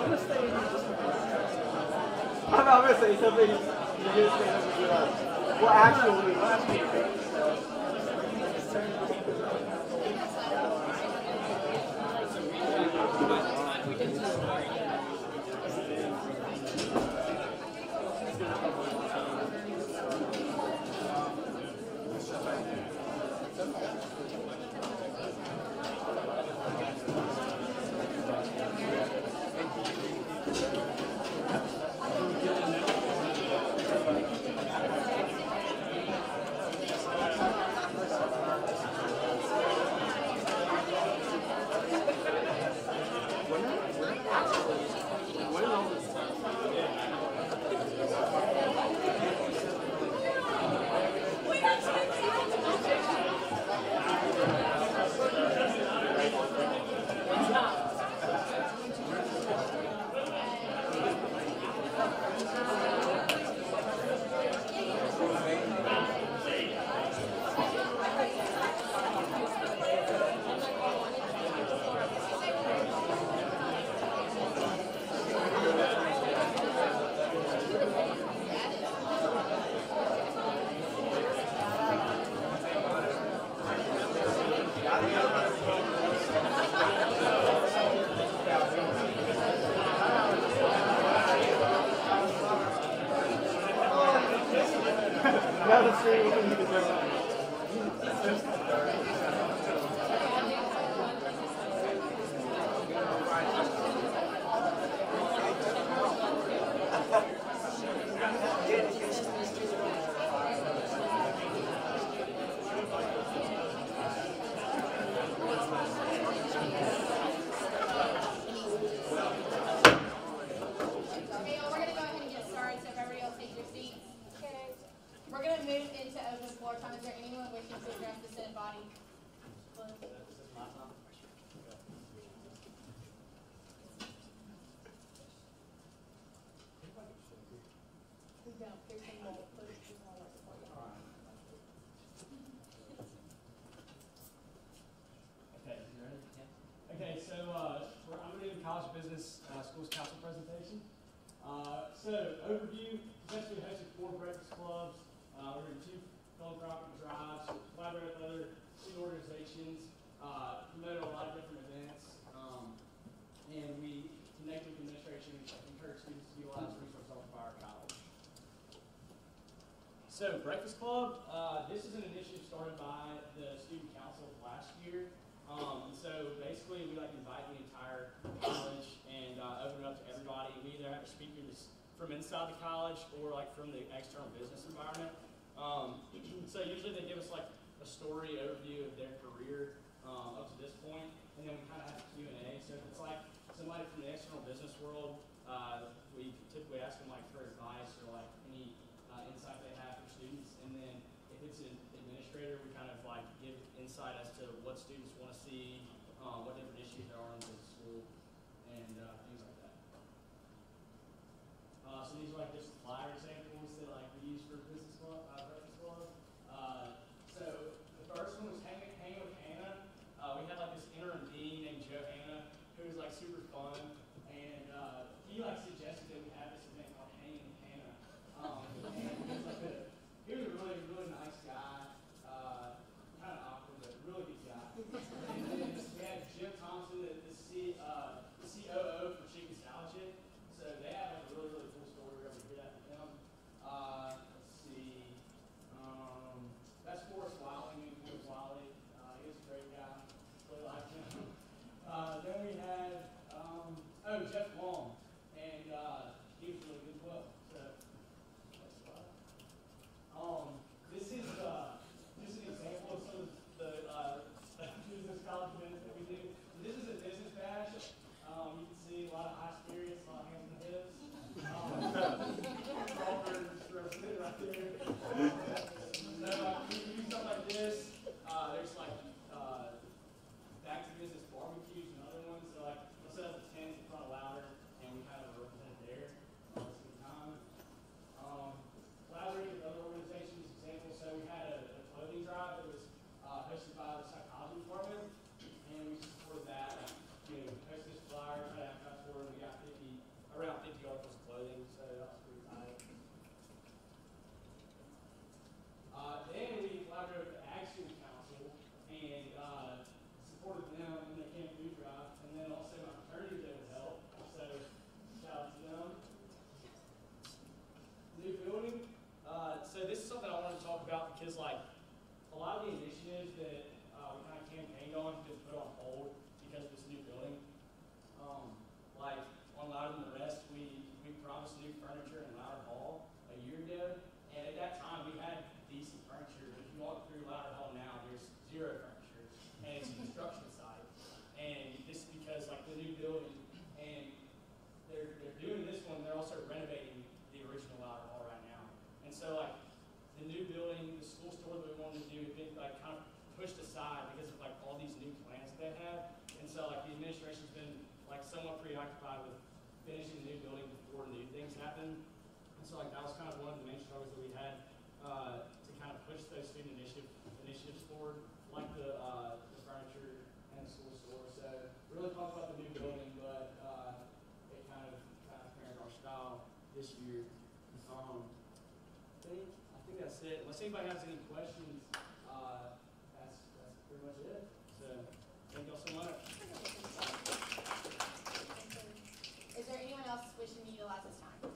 I'm going to say something. Well, actually, College Business Schools Council presentation. So, overview, essentially hosted 4 breakfast clubs. We're doing 2 philanthropic drives, collaborate with other student organizations, promoted a lot of different events, and we connected with administration and encourage students to utilize resources offered by our college. So, Breakfast Club, this is an initiative started by the student council last year. So basically, we invite the entire college and open it up to everybody. We either have a speaker from inside the college or from the external business environment. So usually they give us a story overview of their career up to this point, and then we kind of have a Q&A. So if it's somebody from the external business world, we typically ask them for advice or any insight they have for students, and then if it's an administrator, we kind of give insight as to what students want to see, what different issues there are in the school, and things like that. So these are just flyer examples that we use for business club, breakfast club. So the first one was hanging with Hannah. We had this interim dean named Johanna who was super fun, and he suggested that we have this event called Hanging with Hannah. And he was a really, really nice guy. Kind of awkward, but really good guy. And then preoccupied with finishing the new building before new things happen. And so like that was kind of one of the main struggles that we had to kind of push those student initiatives forward, like the furniture and the school store. So really pumped about the new building, but it kind of parent our style this year. I think that's it. Unless anybody has any questions, that's pretty much it. So thank y'all so much. Is there anyone else wishing to utilize this time?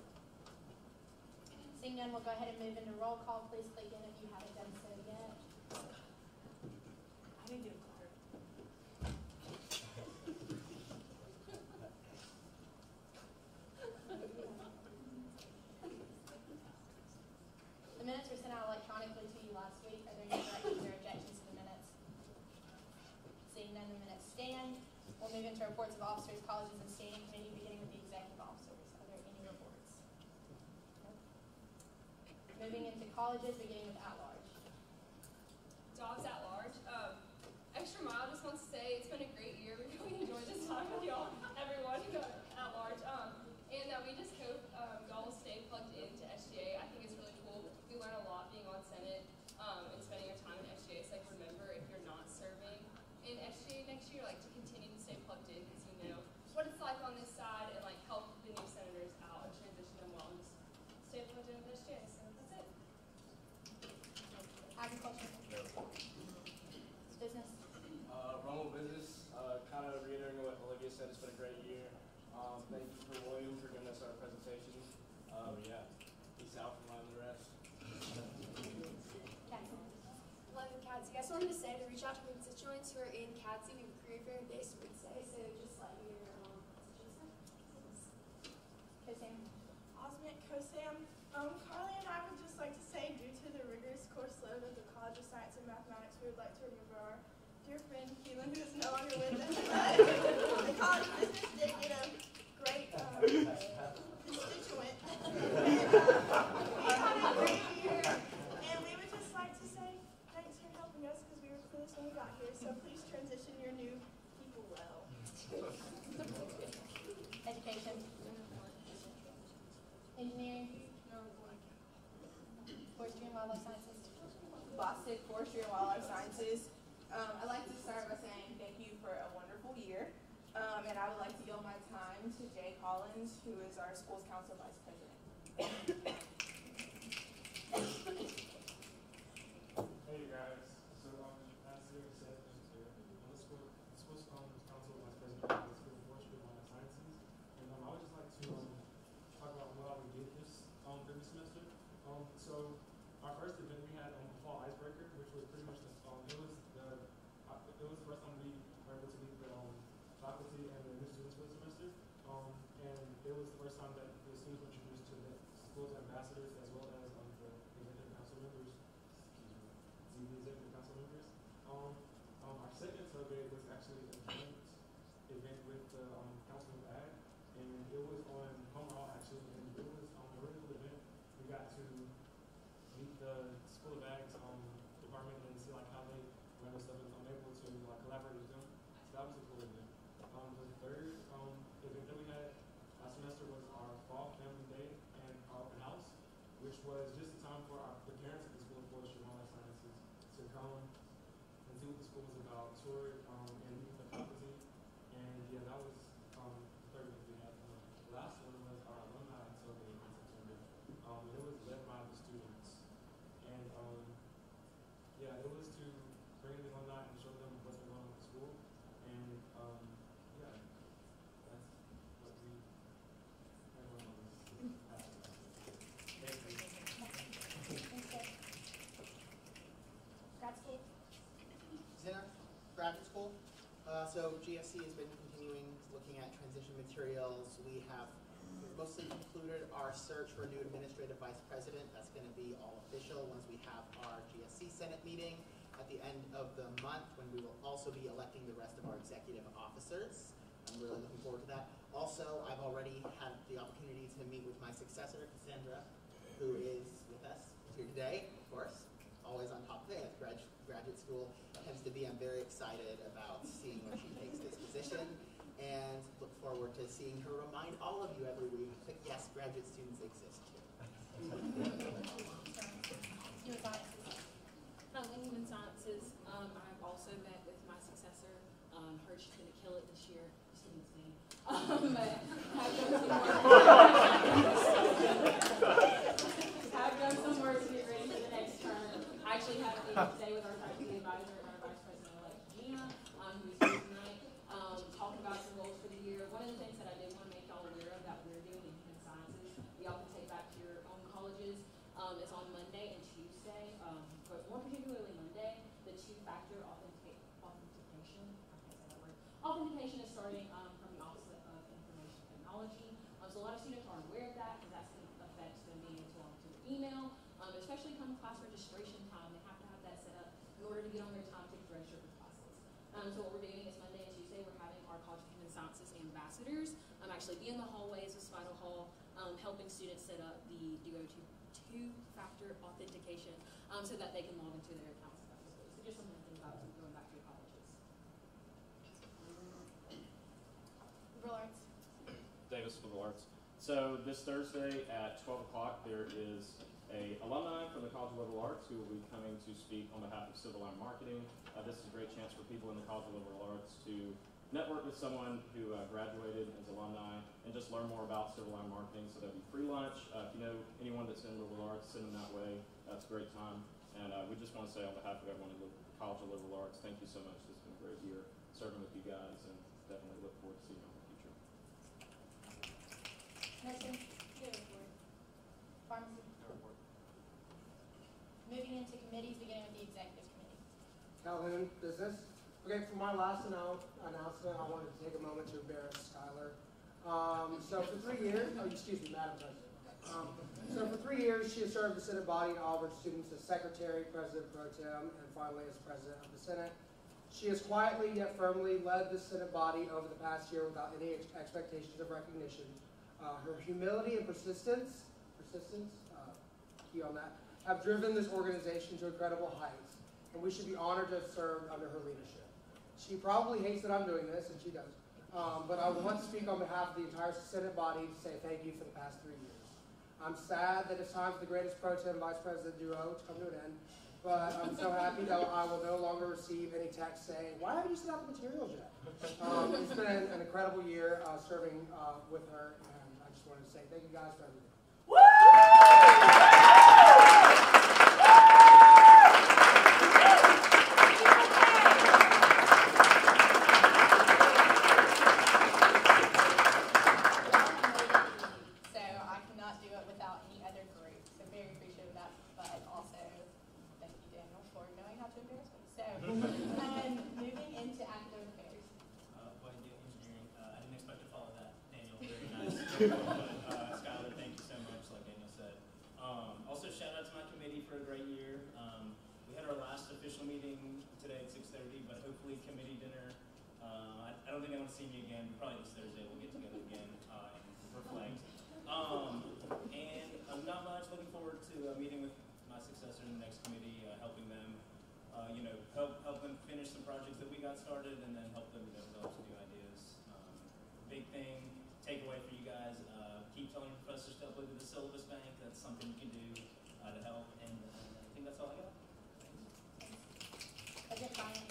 Seeing none, we'll go ahead and move into roll call. Please click in if you haven't done so yet. I didn't do it. The minutes were sent out electronically to you last week. Are there any corrections or objections to the minutes? Seeing none, the minutes stand. We'll move into reports of officers, colleges, and standing committee, beginning with the executive officers. Are there any reports? Nope. Moving into colleges, beginning with at-large. Dogs at large. Extra Mile just wants to say it's been a great year. We really enjoyed this time with y'all, everyone at large. And that we just hope y'all will stay plugged into SGA. I think it's really cool. We learn a lot being on Senate and spending our time in SGA. So like remember, if you're not serving in SGA next year, like to continue to stay plugged in because you know what it's like on this side and like help the new senators out and transition them well and just stay plugged in with SGA. So that's it. Agriculture. Business. Rumble business, kind of reiterating what Olivia said, it's been a great year. Thank you for William for giving us our presentation. Yeah, peace out from the rest. Love CADSI. I just wanted to say to reach out to my constituents who are in CADSI. We have a career fair day, so we'd say, so just let your constituents know. Kosam. Osmond Kosam. Carly and I would just like to say, due to the rigorous course load of the College of Science and Mathematics, we would like to remember our dear friend Keelan, who is no longer with us. The College of Business did get a great constituent. We had a great year, and we would just like to say thanks for helping us because we were clueless when we got here. So please transition your new people well. Education. Engineering. Forestry and Wildlife Sciences. Boston Forestry and Wildlife Sciences. I'd like to start by saying thank you for a wonderful year. And I would like to yield my time to Jay Collins, who is our school's council vice president. Hey guys, so as you said, I'm the school's council vice president of the School of Forestry and Wildlife Sciences. And I would just like to talk about what we did this previous semester. So our first event we had fall icebreaker, which was pretty much it was the first time we were able to meet the faculty and the new students for the semester. And it was the first time that the students were introduced to the school's ambassadors as well as the executive council members. The executive council members. Our second survey was actually a joint event with the Council of Ag, and it was on home law actually, and it was a really cool event. We got to meet the School of Ag's department and see like how they run their stuff, and I'm able to like collaborate with them. So that was a cool event. The third event that we had last semester was our fall family day and our open house, which was just a time for the parents of the School of Forestry and Wildlife Sciences to come and see what the school was about, tour it, and meet the faculty. And yeah, that was the third event we had. The last one was our alumni survey in September. It was led by the students. And yeah, it was to bring the alumni and show them what's going on with the school. And yeah, that's what we had going on this past semester. Thank you. Grad school. Zinner, graduate school. So GFC has been continuing looking at transition materials. We have mostly concluded our search for a new administrative vice president. That's going to be all official once we have our GSC Senate meeting at the end of the month, when we will also be electing the rest of our executive officers. I'm really looking forward to that. Also, I've already had the opportunity to meet with my successor, Cassandra, who is with us here today, of course, always on top of it at graduate school. Tends to be, I'm very excited about seeing when she takes this position and look forward forward to seeing her remind all of you every week that yes, graduate students exist too. Human sciences. In human sciences, I've also met with my successor. Heard she's going to kill it this year. Steven's name. But I've done some work to get ready for the next term. I actually had a meeting today with our faculty advisor and our vice president-elect, Gina, who's here tonight, talking about some goals for the year. One of the things that I did want to make y'all aware of that we're doing in human sciences, y'all can take back to your own colleges, is on Monday and Tuesday, but more particularly Monday, the two-factor authentication. I can't say that word. Authentication is starting from the Office of Information Technology. So a lot of students aren't aware of that because that's going to affect them being able to log into their email, especially come class registration time. They have to have that set up in order to get on their time to register for classes. So what we're doing is Monday and Tuesday we're having our College of Human Sciences ambassadors actually be in the hallways of Spital Hall, helping students set up the two-factor authentication so that they can log into their accounts effectively. So just something to think about going back to your colleges. Liberal arts. Davis Liberal Arts. So this Thursday at 12 o'clock there is a alumni from the College of Liberal Arts who will be coming to speak on behalf of Civil Line Marketing. This is a great chance for people in the College of Liberal Arts to network with someone who graduated as alumni and just learn more about Civil Line Marketing. So there'll be free lunch. If you know anyone that's in Liberal Arts, send them that way. That's a great time. And we just want to say on behalf of everyone in the College of Liberal Arts, thank you so much. This has been a great year serving with you guys and definitely look forward to seeing you in the future. Nursing. Pharmacy. Moving into committees, beginning with the executive committee. Calhoun, business. Okay, for my last announcement, I wanted to take a moment to embarrass Skylar. So for 3 years, excuse me, Madam President. So for 3 years, she has served the Senate body and Auburn students as Secretary, President Pro Tem, and finally as President of the Senate. She has quietly yet firmly led the Senate body over the past year without any expectations of recognition. Her humility and persistence, key on that, have driven this organization to incredible heights, and we should be honored to have served under her leadership. She probably hates that I'm doing this, and she does. But I want to speak on behalf of the entire Senate body to say thank you for the past 3 years. I'm sad that it's time for the greatest pro tem vice president duo to come to an end, but I'm so happy that I will no longer receive any text saying, why haven't you sent out the materials yet? It's been an incredible year serving with her, and I just wanted to say thank you guys for everything. Moving into academic affairs. Engineering. I didn't expect to follow that, Daniel. Very nice. Skylar, thank you so much, like Daniel said. Also, shout out to my committee for a great year. We had our last official meeting today at 6:30, but hopefully committee dinner. I don't think I want to see me again. Probably this Thursday we'll get together again and reflect. And I'm not much looking forward to meeting with my successor in the next committee, helping them. Help them finish some projects that we got started, and then help them develop some new ideas. Big thing, takeaway for you guys: keep telling your professors to upload to the syllabus bank. That's something you can do to help. And I think that's all I got. Budget finance.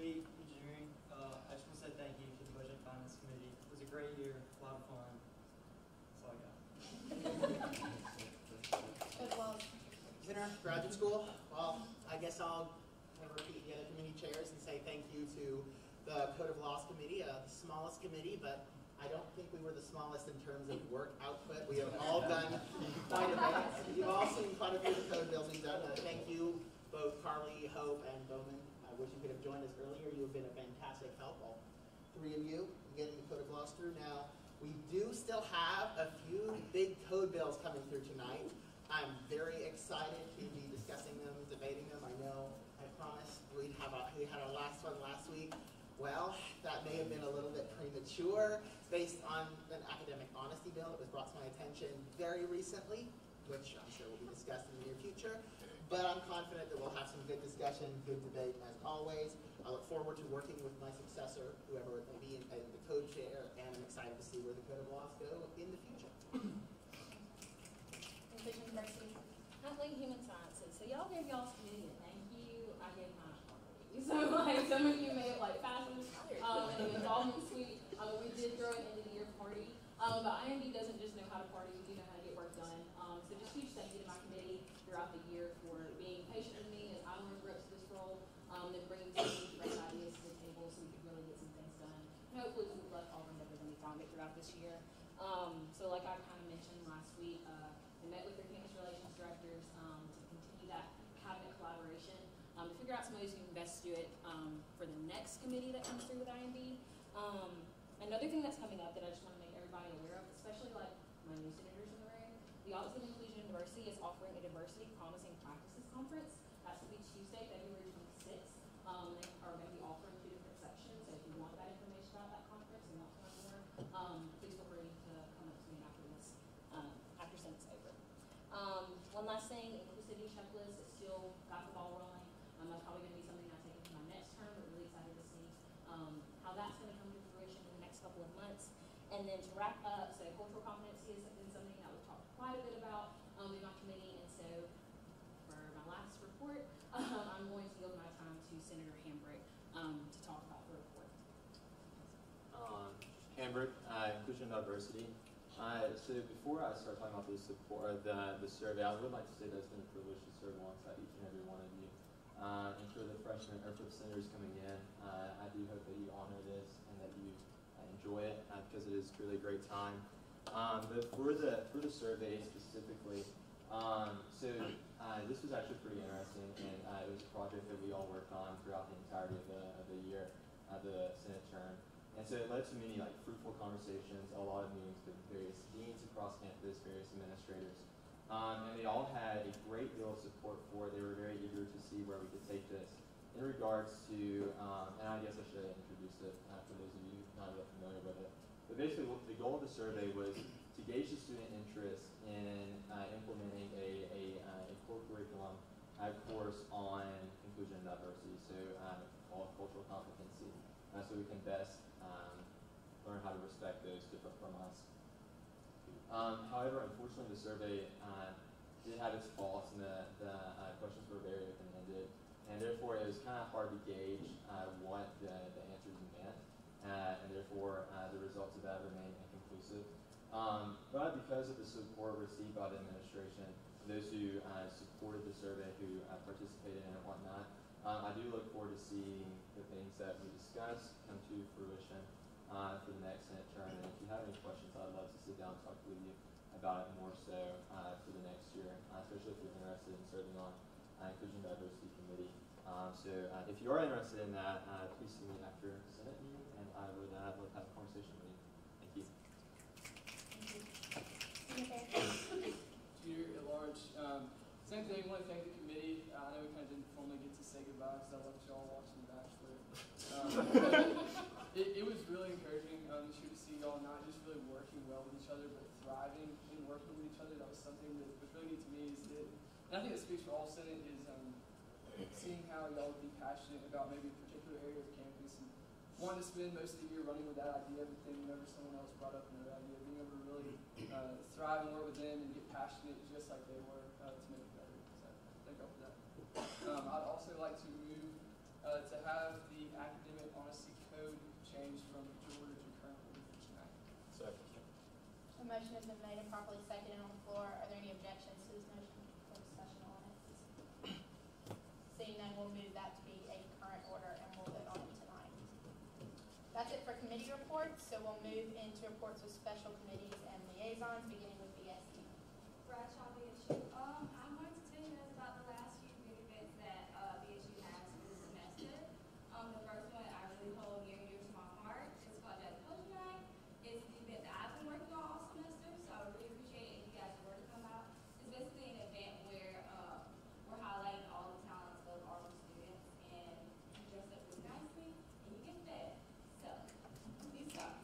Engineering. I just want to say thank you to the Budget Finance Committee. It was a great year, a lot of fun. That's all I got. Good luck. Center, graduate school. Well, I guess I'll repeat the other committee chairs and say thank you to the Code of Laws Committee, the smallest committee, but I don't think we were the smallest in terms of work output. We have all done quite a bit. You've all seen quite a few of the code bills we've done. Thank you, both Carly, Hope, and Bowman. I wish you could have joined us earlier. You have been a fantastic help, all three of you, in getting the Code of Laws through. Now, we do still have a few big code bills coming through tonight. I'm very excited to be discussing them, debating them. I know I promised we had our last one last week. Well, that may have been a little bit premature based on an academic honesty bill that was brought to my attention very recently, which I'm sure will be discussed in the near future. But I'm confident that we'll have some good discussion, good debate as always. I look forward to working with my successor, whoever it may be, in the code chair, and I'm excited gave y'all's committee a thank you. I gave mine a party. So like some of you made it like passes and the involvement suite. We did throw an end of the year party. But IMB doesn't just know how to party, we do know how to get work done. So just huge thank you to my committee throughout the year for being patient with me as I learned ropes to this role, and bringing some fresh ideas to the table so we could really get some things done. And hopefully we left Auburn better than we found it throughout this year. So like I kind of mentioned last week, we met with their campus relations directors to continue that cabinet collaboration, to figure out some ways we can best do it for the next committee that comes through with IMB. Another thing that's coming up that I just want to make everybody aware of, especially like my new senators in the room, the Office of Inclusion and Diversity is offering a Diversity Promising Practices Conference. That's going to be Tuesday, February 26th. They are going to be offering 2 different sections, so if you want that information about that conference and want to learn more, please feel free to come up to me after this, after Senate's over. One last thing, inclusivity checklist is still got the ball rolling. That's probably going to be something I take into my next term, but really excited to see how that's going to come to fruition in the next couple of months. And then to wrap up, so cultural competency has been something that we've talked quite a bit about in my committee, and so for my last report, I'm going to yield my time to Senator Hambrick to talk about the report. Hambrick, Inclusion and Diversity. So before I start talking about the support, the survey, I would like to say that it's been a privilege to serve alongside each and every one of you. And for the freshmen or for the senators coming in, I do hope that you honor this and that you enjoy it because it is truly a great time. But for the survey specifically, this was actually pretty interesting, and it was a project that we all worked on throughout the entirety of the year, the Senate term. And so it led to many like fruitful conversations, a lot of meetings with various deans across campus, various administrators. And they all had a great deal of support for it. They were very eager to see where we could take this in regards to, and I guess I should have introduced it for those of you not really familiar with it. But basically the goal of the survey was to gauge the student interest in implementing a core curriculum course on inclusion and diversity, so called cultural competency, so we can best learn how to respect those different from us. However, unfortunately, the survey did have its faults, and the questions were very open-ended, and therefore it was kind of hard to gauge what the answers meant, and therefore the results of that remain inconclusive. But because of the support received by the administration, those who supported the survey, who participated in it and whatnot, I do look forward to seeing the things that we discussed come to fruition for the next Senate term. And if you have any questions, I'd love to sit down and talk with you about it more so for the next year, especially if you're interested in serving on Inclusion and Diversity Committee. So if you are interested in that, please see me after Senate meeting, and I would love to have a conversation with you. Thank you. Peter at large. Same thing, I want to thank the committee. I know we kind of didn't formally get to say goodbye because I left y'all watching The Bachelor. It was really encouraging this year to see y'all not just really working well with each other, but thriving in working with each other. That was something that was really neat to me. And I think it speaks for all Senate is seeing how y'all would be passionate about maybe a particular area of campus and wanting to spend most of the year running with that idea, but then whenever someone else brought up another idea, being able to really thrive and work with them and get passionate just like they were to make it better. So thank y'all for that. I'd also like to move to have the academic honesty code changed from Georgia to currently tonight. Second. The motion has been made and properly seconded on the floor. Are there any objections to this motion or discussion on it? Seeing none, we'll move that to be a current order and we'll vote on it tonight. That's it for committee reports, so we'll move into reports of special committees and liaisons, beginning with BSU. Bradshaw BSU. I'm going to tell you guys about the last few big events that BSU has this semester. The first one I really hold near and dear to my heart. It's called Jazz Poetry Night. It's the event that I've been working on all semester, so I really appreciate it if you guys were to come out. It's basically an event where we're highlighting all the talents of our students, and you dress up really nicely and you get fed. So, please come.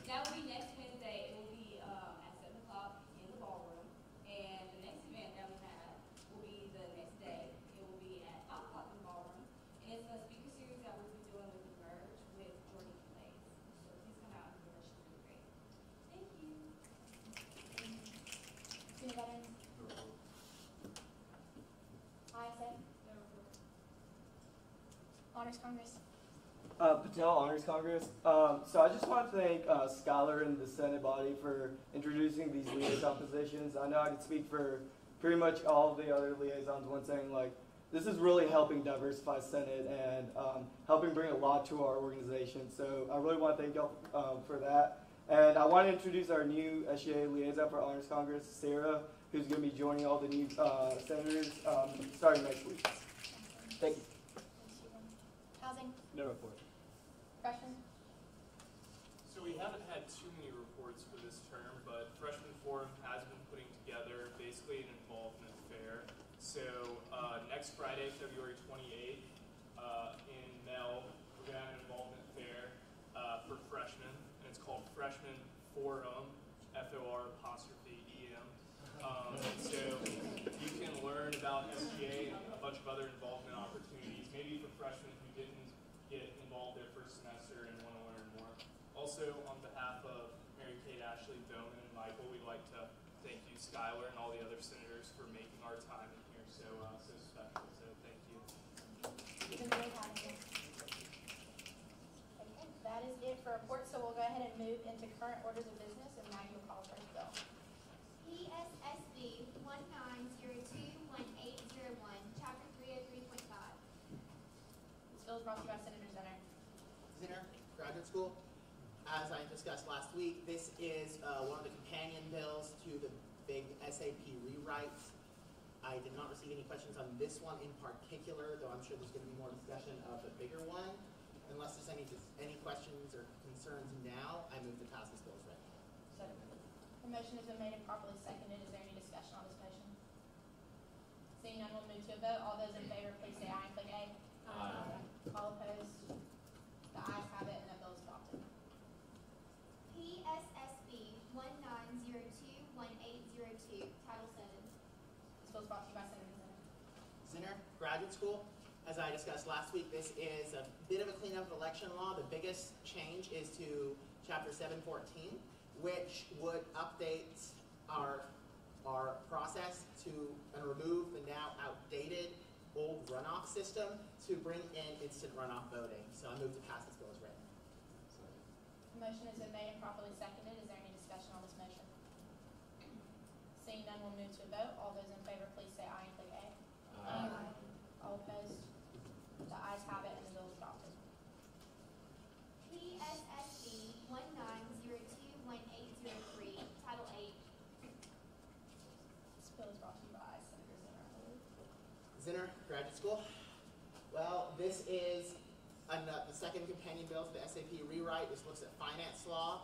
That will be next Wednesday. It will be at 7 o'clock in the ballroom. And Honors Congress. Patel Honors Congress. So I just want to thank Skylar and the Senate body for introducing these liaison positions. I know I could speak for pretty much all of the other liaisons when saying like this is really helping diversify Senate and helping bring a lot to our organization. So I really want to thank y'all for that. And I want to introduce our new SGA liaison for Honors Congress, Sarah, who's going to be joining all the new senators starting next week. Thank you. Housing. No report. Freshmen. So we haven't had too many reports for this term, but Freshman Forum has been putting together basically an involvement fair. So next Friday, February 28th, in Mel, we're going to have an involvement fair for freshmen, and it's called Freshman Forum, F-O-R''EM. So you can learn about SGA and a bunch of other involvement opportunities, maybe for freshmen who didn't get involved their first semester and want to learn more. Also, on behalf of Mary Kate, Ashley, Bowman, and Michael, we'd like to thank you, Skylar, and all the other senators for making our time in here so special. So thank you. It's been great having you. Okay, that is it for reports. So we'll go ahead and move into current orders of business, and Maggie will call first bill. PSSB 19021801, Chapter 303.5. This bill is brought to you by Senator Zinner. Zinner, Graduate School. As I discussed last week, this is one of the companion bills to the big SAP rewrite. I did not receive any questions on this one in particular, though I'm sure there's going to be more discussion of the bigger one. Unless there's any questions or concerns now, I move to pass this bill as written. Second. The motion has been made and properly seconded. Is there any discussion on this motion? Seeing none, we'll move to a vote. All those in favor, please say aye and click A. Aye. All opposed? The ayes have it, and that bill is adopted. PSSB 19021802, Title 7. This bill is brought to you by Senator Zinner. Zinner, Graduate School. As I discussed last week, this is a bit of a cleanup of election law. The biggest change is to Chapter 714, which would update our process to remove the now outdated old runoff system to bring in instant runoff voting. So I move to pass this bill as written. The motion has been made and properly seconded. Is there any discussion on this motion? Seeing none, we'll move to a vote. All those in favor, please say aye and click A. Aye. All opposed? The ayes have it, and the bill is adopted. PSSB 19021803, Title 8. This bill is brought to you by Senator Zinner. Zinner, Graduate School. Well, this is the second companion bill to the SAP rewrite. This looks at finance law.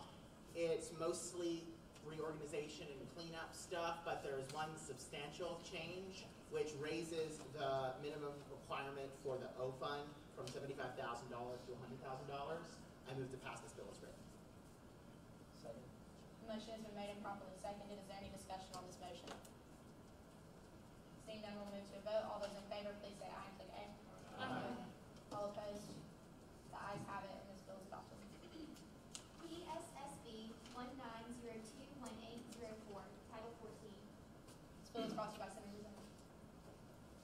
It's mostly reorganization and cleanup stuff, but there is one substantial change, which raises the minimum requirement for the O fund from $75,000 to $100,000. I move to pass this bill as written. Second. The motion has been made and properly seconded. Is there any discussion on this motion? Seeing none, we'll move to a vote. All those in favor, please say aye and click A. Aye. All opposed? The ayes have it, and this bill is adopted. PSSB 19021804, Title 14. This bill is brought to you by Senator Zinner.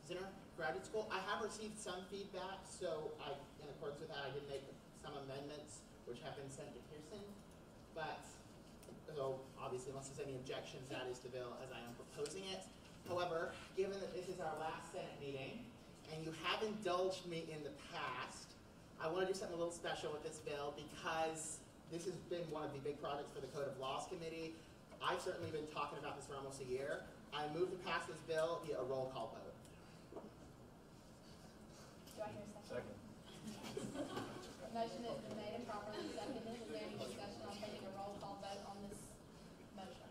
Zinner, Graduate School. I have received some feedback, so in accordance with that, I did make some amendments, which have been sent to Pearson. But, so obviously, unless there's any objections, that is the bill as I am proposing it. However, given that this is our last Senate meeting, and you have indulged me in the past, I want to do something a little special with this bill because this has been one of the big projects for the Code of Laws Committee. I've certainly been talking about this for almost a year. I move to pass this bill via a roll call vote. Do I hear a second? Second. The motion has been made and properly seconded. Is there any discussion on taking a roll call vote on this motion?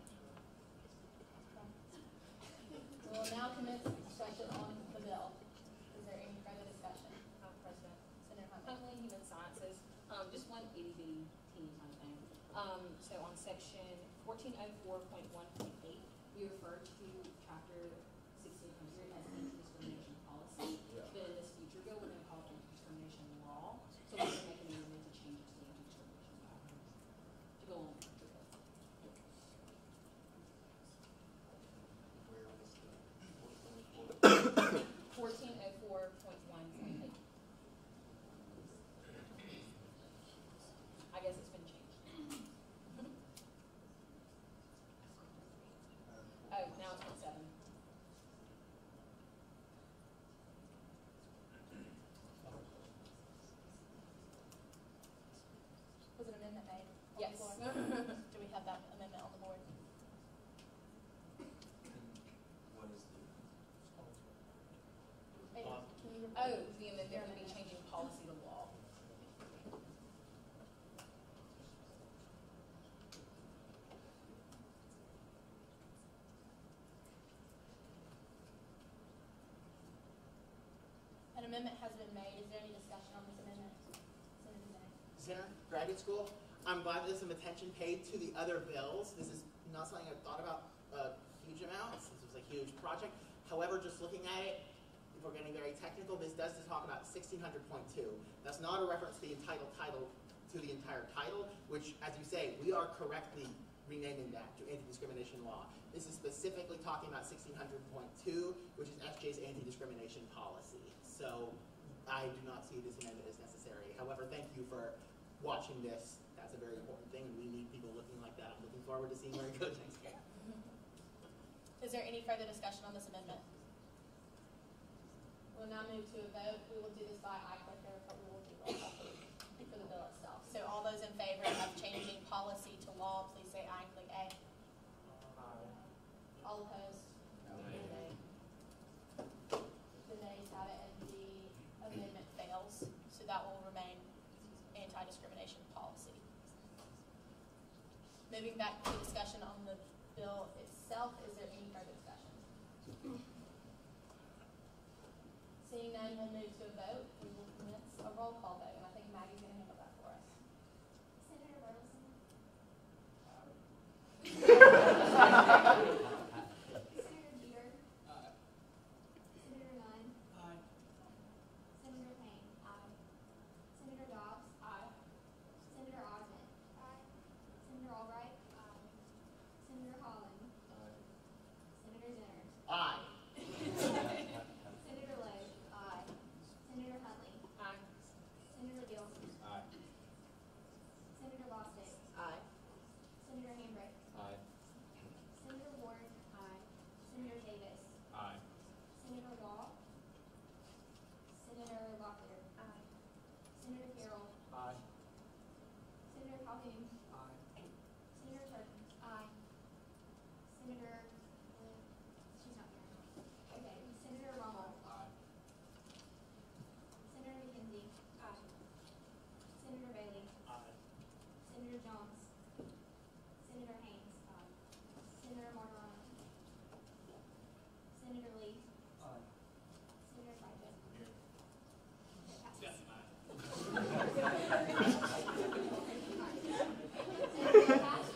We will now commence discussion on the bill. Is there any further discussion? President. Senator Hunt. Huntley, Human Sciences, just one itty bitty teeny tiny thing. So on section 1404.1.8, we refer to chapter 1600 as anti-discrimination policy. Yeah. But in this future bill, we're going to call it anti-discrimination law. So we're going to make an amendment to change it to the anti-discrimination law. To go along with the bill. Where was the 1404.1.8. Oh, the amendment would be changing policy to law. An amendment has been made. Is there any discussion on this amendment? Senator Zane. Center, graduate school. I'm glad there's some attention paid to the other bills. This is not something I've thought about huge amounts. This was a huge project. However, just looking at it, if we're getting very technical, this does talk about 1600.2. That's not a reference to the entire title, which, as you say, we are correctly renaming that to anti-discrimination law. This is specifically talking about 1600.2, which is SGA's anti-discrimination policy. So I do not see this amendment as necessary. However, thank you for watching this. That's a very important thing, and we need people looking like that. I'm looking forward to seeing where it goes next year. Is there any further discussion on this amendment? We'll now move to a vote. We will do this by eye clicker, but we will do roll call for the bill itself. So all those in favor of changing policy to law, please say aye and click A. Aye. All opposed? No. Nay. The nays have it, and the amendment fails. So that will remain anti-discrimination policy. Moving back to discussion on the bill itself, is there any further discussion? Seeing none, we'll move to a vote. We will commence a roll call vote, and I think Maggie's going to handle that for us. Senator Burleson. Senator Jeter. Senator Nunn. Aye. Senator Payne. Aye. Senator Dobbs. Aye. Senator Osmond. Aye. Senator Albright. Aye. Senator Holland. Aye. Senator Zinner. Aye. Senator Lowe. Aye. Senator Huntley. Aye. Senator Gill. Aye. Senator Bostic. Aye. Senator Hambrick. Aye. Senator Ward. Aye. Senator Davis. Aye. Senator Law. Senator Locklear. Aye. Senator Carroll. Aye. Senator Calhoun. Aye. Senator Turton. Aye. Senator, she's not here. Okay. Senator Rommel. Aye. Senator McKenzie. Aye. Senator Bailey. Aye. Senator Jones. Senator Haynes. Aye. Senator Martorano. Senator Lee. Aye. Senator Seifert. Here. It passes. Yes. Senator Cash.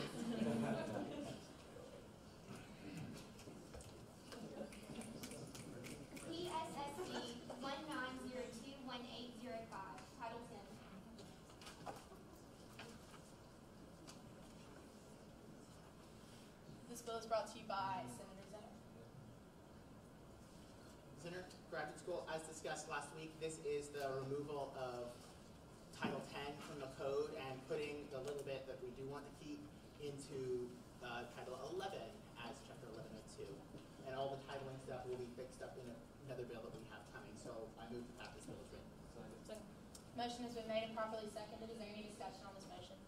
PSSD 19021805, Title 10. This bill is brought to you by Senator Zinner. Center, graduate school, as discussed last week, this is the removal of Title 10 from the code and putting the little bit that we do want to keep into Title 11 as Chapter 1102. And all the titling stuff will be fixed up in another bill that we have coming. So I move to pass this bill as written. Motion has been made and properly seconded. Is there any discussion on this motion?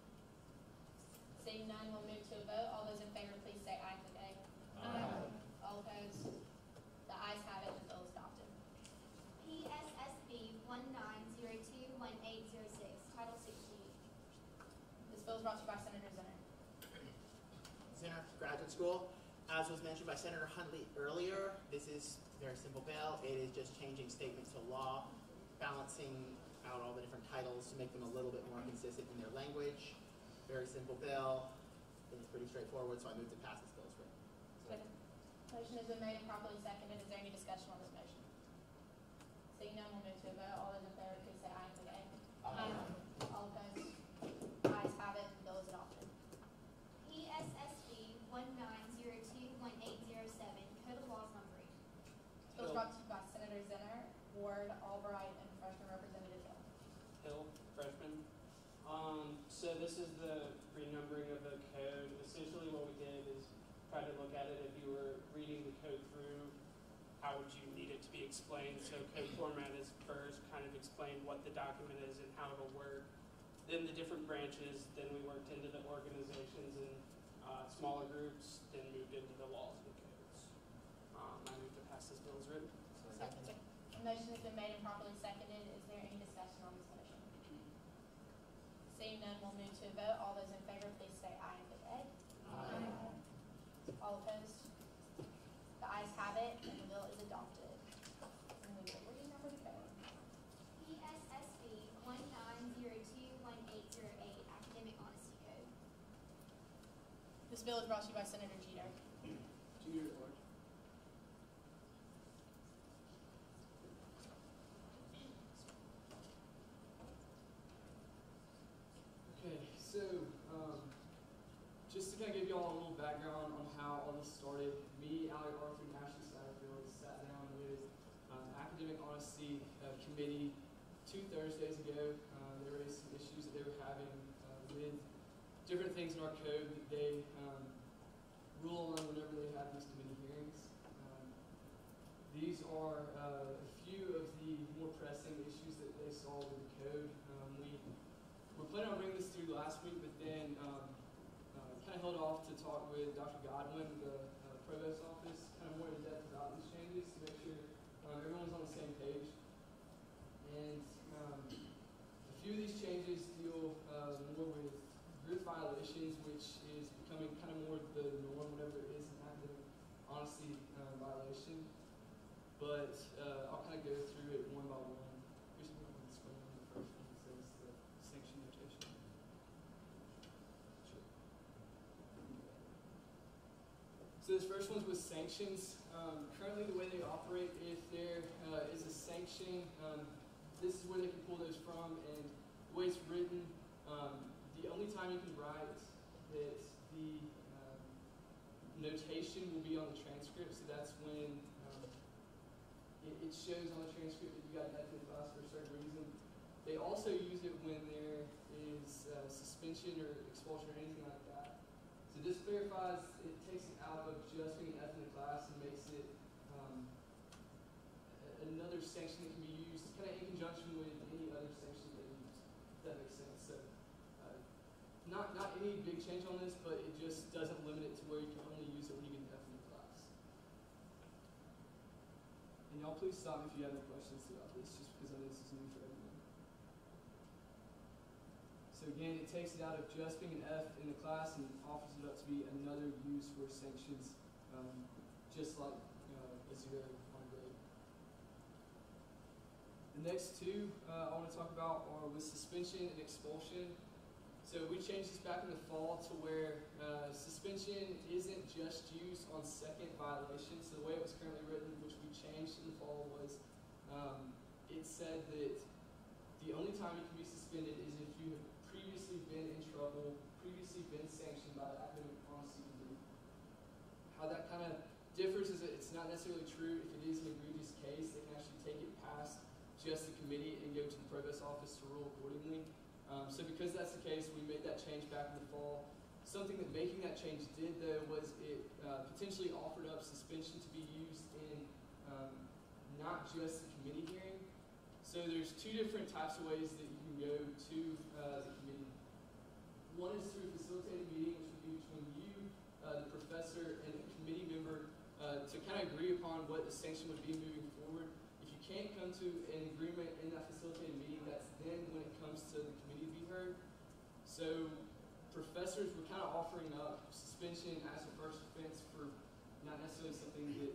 Seeing none, we'll move to a vote. All those in favor, please say aye and click A. Aye. All opposed? The ayes have it, the bill is adopted. PSSB 19021806, Title 16. This bill is brought to you by Senator Zinner. Center, graduate school, as was mentioned by Senator Huntley earlier, this is a very simple bill. It is just changing statements to law, balancing out all the different titles to make them a little bit more consistent in their language. Very simple bill. It's pretty straightforward, so I move to pass this bill as written. Motion has been made and properly seconded. Is there any discussion on this motion? Seeing none, we'll move to a vote. All those in favor, please say aye and click A. All opposed? Ayes have it, the bill is adopted. PSSB 19021807, Code of Laws numbering. This bill is brought to you by Senator Zinner, Ward, Albright, and Freshman Representative Hill. Hill, freshman. So this is the renumbering of the code. Essentially what we did is try to look at it if you were reading the code through, how would you need it to be explained? So code format is first, kind of explain what the document is and how it'll work. Then the different branches, then we worked into the organizations and smaller groups, then moved into the laws and codes. I move to pass this bill as written. Second. Motion has been made and properly seconded. Is there any discussion on this motion? Seeing none, we'll move to a vote. All those in favor, please say aye and click A. Aye. All opposed? The ayes have it, and the bill is adopted. And we will read number 2. PSSB 19021808 Academic Honesty Code. This bill is brought to you by Senator Jeter. Junior at large. Okay, so just to kind of give y'all a little background on how all this started, me, Alec, Arthur, and Ashley Satterfield sat down with Academic Honesty Committee 2 Thursdays ago. They raised some issues that they were having with different things in our code that they rule on whenever they have these committee hearings. These are a few of the more pressing issues that they saw with the code. We were planning on bringing this through last week, but then kind of held off to talk with Dr. Godwin, the provost office, kind of more in depth about these changes to make sure everyone's on the same page. And a few of these changes deal more with group violations, which is becoming kind of more the norm whenever there is an academic honesty violation. But I'll kind of go through it one by one. Here's what I'm going to explain on the first one. It says the sanction notation. Sure. So this first one's with sanctions. Currently the way they operate, if there is a sanction, this is where they can pull those from, and the way it's written, the only time you can write that the notation will be on the transcript, so that's when it shows on the transcript that you got an F in class for a certain reason. They also use it when there is suspension or expulsion or anything like that. So this clarifies, it takes it out of just being an F in the class and makes it another sanction that can be used kind of in conjunction with any other sanction they use. If that makes sense. So not any big change on this, but it just doesn't limit it to where you can only use it when you get an F in the class. And y'all please stop me if you have any questions about this, just because I know this is new for everyone. So again, it takes it out of just being an F in the class and offers it up to be another use for sanctions, just like a 0 on a grade. The next two I want to talk about are with suspension and expulsion. So we changed this back in the fall to where suspension isn't just used on second violation. So the way it was currently written, which we changed in the fall, was it said that the only time you can be suspended is if you have previously been in trouble, previously been sanctioned by the academic honesty committee. How that kind of differs is that it's not necessarily true. If it is an egregious case, they can actually take it past just the committee and go to the provost office to rule accordingly. So because that's the case, we made that change back in the fall. Something that making that change did, though, was it potentially offered up suspension to be used in not just the committee hearing. So there's 2 different types of ways that you can go to the committee. One is through a facilitated meeting, which would be between you, the professor, and a committee member to kind of agree upon what the sanction would be moving forward. If you can't come to an agreement in that facilitated meeting, that's then when it comes to the committee to be heard. So professors were kind of offering up suspension as a first offense for not necessarily something that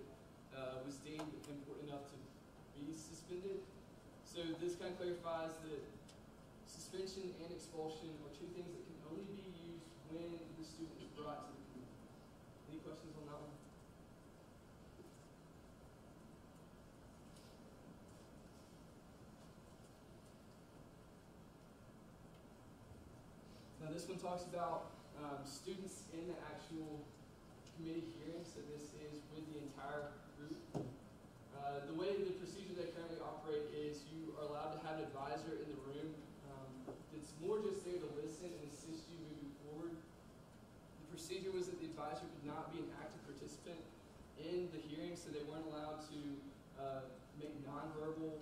was deemed important enough to be suspended. So this kind of clarifies that suspension and expulsion are 2 things that can only be used when the student is brought to the committee. Any questions on that one? Now this one talks about students in the actual committee hearing, so this is with the entire group. The way the procedure they currently operate is you are allowed to have an advisor in the room that's more just there to listen and assist you moving forward. The procedure was that the advisor could not be an active participant in the hearing, so they weren't allowed to make nonverbal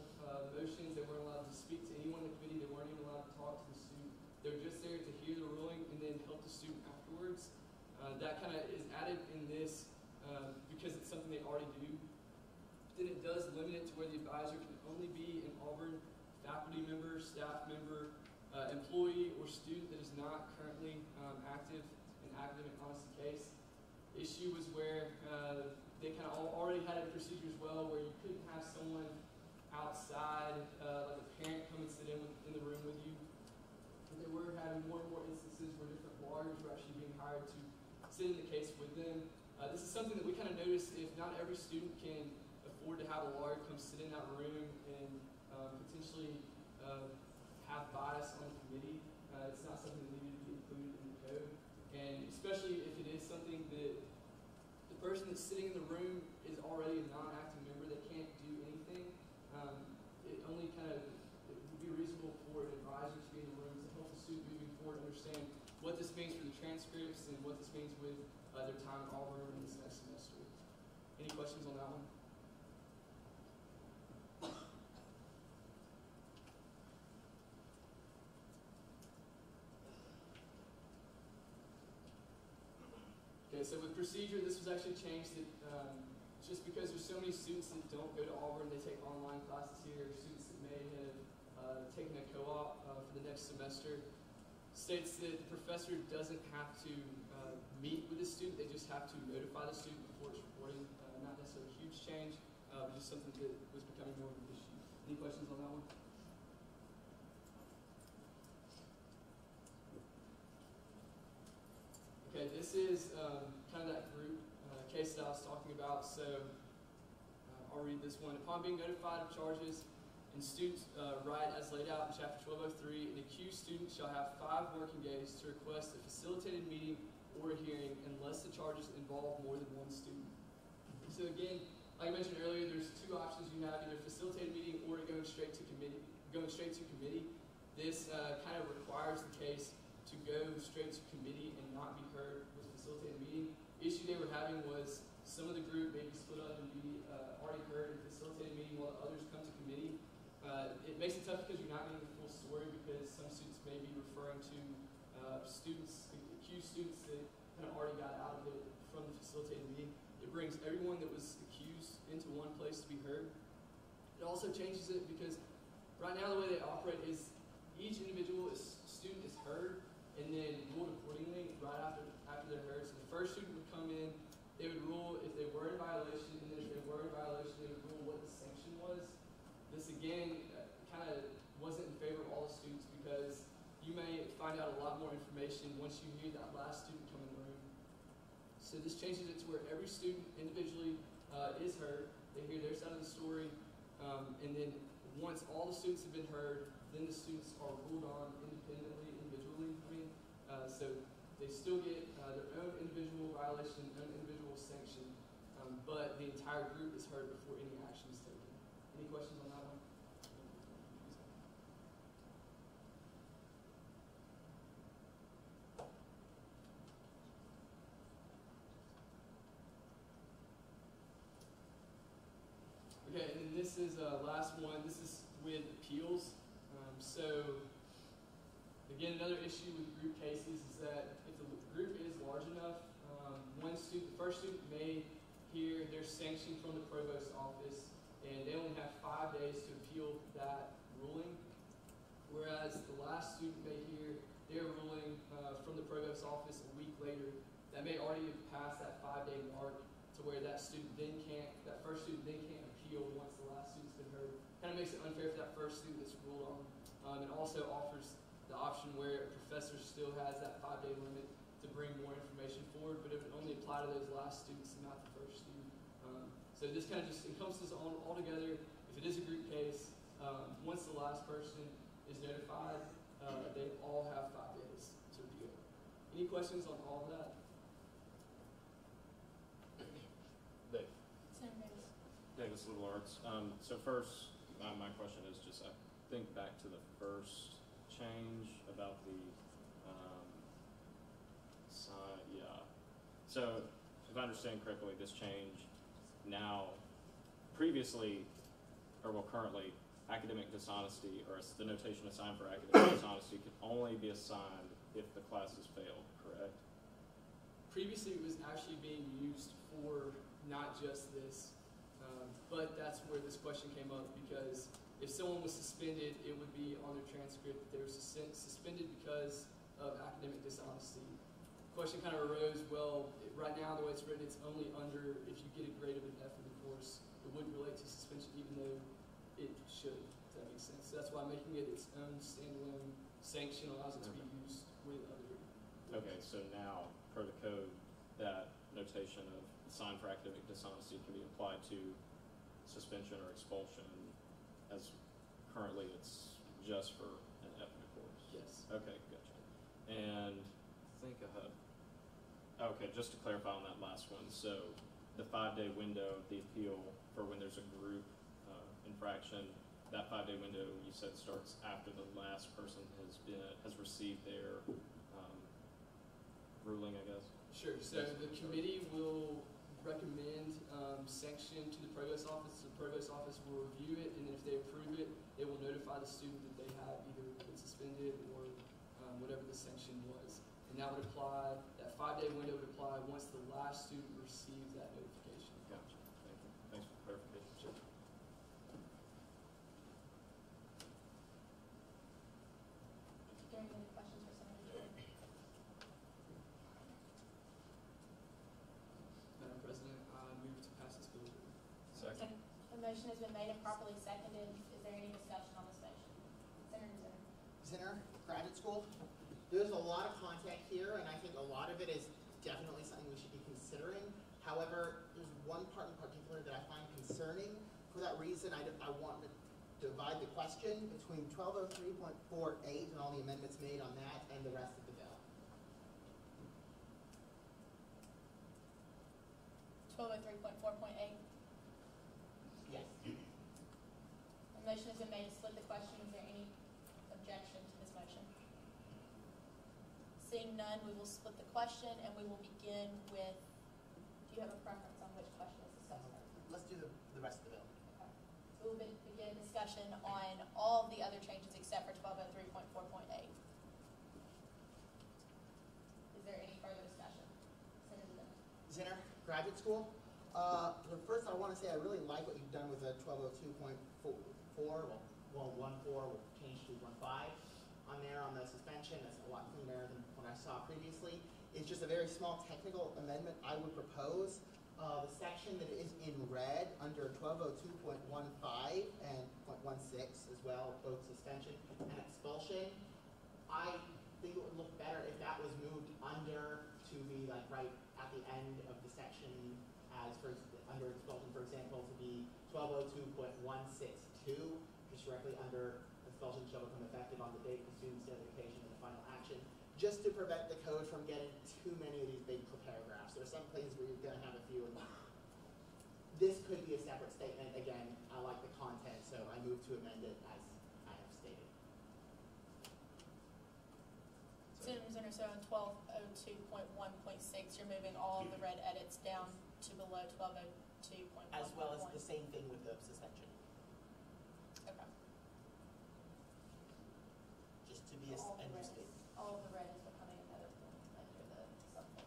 motions, they weren't allowed to speak to anyone in the committee, they weren't even allowed to talk to the student. They were just there to hear the ruling and then help the student afterwards. That kind of is added in this because it's something they already do. Then it does limit it to where the advisor can or student that is not currently active in academic honesty case. The issue was where they kind of already had a procedure as well where you couldn't have someone outside, like a parent, come and sit in the room with you. But they were having more and more instances where different lawyers were actually being hired to sit in the case with them. This is something that we kind of noticed if not every student can afford to have a lawyer come sit in that room and potentially have bias on the committee. It's not something that needed to be included in the code. And especially if it is something that the person that's sitting in the room is already a non-active member that can't do anything, it only kind of, it would be reasonable for an advisor to be in the room to help the student moving forward understand what this means for the transcripts and what this means with their time in Auburn in this next semester. Any questions on that one? Okay, so with procedure, this was actually changed that just because there's so many students that don't go to Auburn, they take online classes here, students that may have taken a co-op for the next semester, states that the professor doesn't have to meet with the student, they just have to notify the student before it's reporting. Not necessarily a huge change, but just something that was becoming more of an issue. Any questions on that one? Okay, this is kind of that group case that I was talking about, so I'll read this one. Upon being notified of charges and students' right as laid out in Chapter 1203, an accused student shall have 5 working days to request a facilitated meeting or a hearing unless the charges involve more than one student. So again, like I mentioned earlier, there's 2 options you have, either facilitated meeting or going straight to committee. This kind of requires the case to go straight to committee and not be heard with facilitated meeting. The issue they were having was some of the group may be split up and be already heard in facilitated meeting while others come to committee. It makes it tough because you're not getting the full story because some students may be referring to accused students that kind of already got out of it from the facilitated meeting. It brings everyone that was accused into one place to be heard. It also changes it because right now the way they operate is each individual student is heard and then ruled accordingly right after they're heard. So the first student would come in, they would rule if they were in violation, and then if they were in violation, they would rule what the sanction was. This again kind of wasn't in favor of all the students because you may find out a lot more information once you hear that last student come in the room. So this changes it to where every student individually is heard. They hear their side of the story, and then once all the students have been heard, then the students are ruled on individually. So they still get their own individual violation, their own individual sanction, but the entire group is heard before any action is taken. Any questions on that one? Okay, and then this is last one. This is with appeals. So again, another issue with group cases is that if the group is large enough, the first student may hear their sanction from the provost office, and they only have 5 days to appeal that ruling, whereas the last student may hear their ruling from the provost office a week later. That may already have passed that 5-day mark to where that first student then can't appeal once the last student's been heard. Kind of makes it unfair for that first student that's ruled on. It also offers the option where a professor still has that 5-day limit to bring more information forward, but it would only apply to those last students and not the first student. So this kind of just encompasses all together. If it is a group case, once the last person is notified, they all have 5 days to appeal. Any questions on all of that? Dave. Davis Liberal Arts. So first, my question is just, I think back to the first change about the sign. Yeah. So if I understand correctly, this change now, previously, or well, currently, academic dishonesty, or the notation assigned for academic dishonesty, could only be assigned if the classes failed. Correct? Previously, it was actually being used for not just this, but that's where this question came up because if someone was suspended, it would be on their transcript that they were suspended because of academic dishonesty. The question kind of arose, well, right now the way it's written, it's only under if you get a grade of an F in the course. It wouldn't relate to suspension even though it should, if that makes sense. So that's why making it its own standalone sanction allows it to be used with other. Okay, so now, per the code, that notation of sign for academic dishonesty can be applied to suspension or expulsion, as currently it's just for an F in the course. Yes. Okay, gotcha. And think ahead. Okay, just to clarify on that last one, so the 5-day window of the appeal for when there's a group infraction, that 5-day window you said starts after the last person has received their ruling, I guess. Sure. So the committee will recommend sanction to the provost office. The provost office will review it, and if they approve it, they will notify the student that they have either been suspended or whatever the sanction was. And that would apply, that 5-day window would apply once the last student receives that notification. Gotcha. Thank you. Thanks for the clarification. Sure. Is there any questions for Senator Jordan? Madam President, I move to pass this bill. Second. The motion has been made and properly seconded. Is there any discussion on this motion? Senator Zinner. Zinner, graduate school. There's a lot of content here, and I think a lot of it is definitely something we should be considering. However, there's one part in particular that I find concerning. For that reason, I want to divide the question between 1203.48 and all the amendments made on that and the rest of the bill. 1203.4.8. Yes. The motion has been made to split the question. Is there any objection to this motion? Seeing none, we will split the question and we will begin with, do you have a preference on which question is discussed first? Let's do the rest of the bill. Okay. So we will begin discussion on all of the other changes except for 1203.4.8. Is there any further discussion? Senator Zinner. Zinner, graduate school. First, I want to say I really like what you've done with the 1202.4, well, 14 will change to 15 on there on the suspension. That's a lot cleaner than what I saw previously. It's just a very small technical amendment I would propose. The section that is in red under 1202.15 and .16 as well, both suspension and expulsion, I think it would look better if that was moved under to be like right at the end of the section as for under expulsion, for example, to be 1202.162, just directly under expulsion shall become effective on the date of the student's notification of the final action, just to prevent the code from getting too many of these big paragraphs. There are some places where you're going to have a few, and this could be a separate statement. Again, I like the content, so I move to amend it as I have stated. Senator Zinner, so on 1202.1.6, you're moving all of the red edits down to below 1202.1.1. As well as the same thing with the suspension. Okay. Just to be a new statement. All of the red is becoming another thing under the subthing.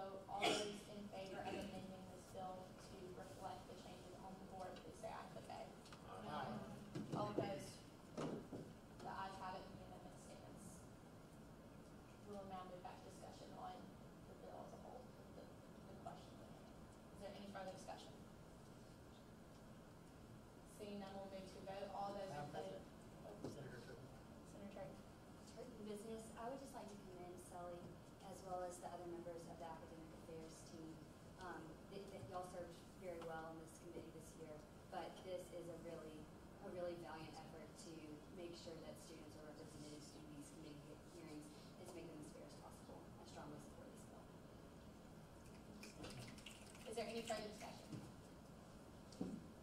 All those in favor of amending this bill to reflect the changes on the board, please say aye. Okay. Aye. All opposed? The ayes have it and the amendment stands. We will now move back to discussion on the bill as a whole, the question. Is there any further discussion? Seeing none, we'll move to vote. All those in favor? Senator Turton. Senator Turton. Turton Business, I would just like to commend Sully as well as the other members of the academic affairs team. Y'all served very well on this committee this year, but this is a really further discussion?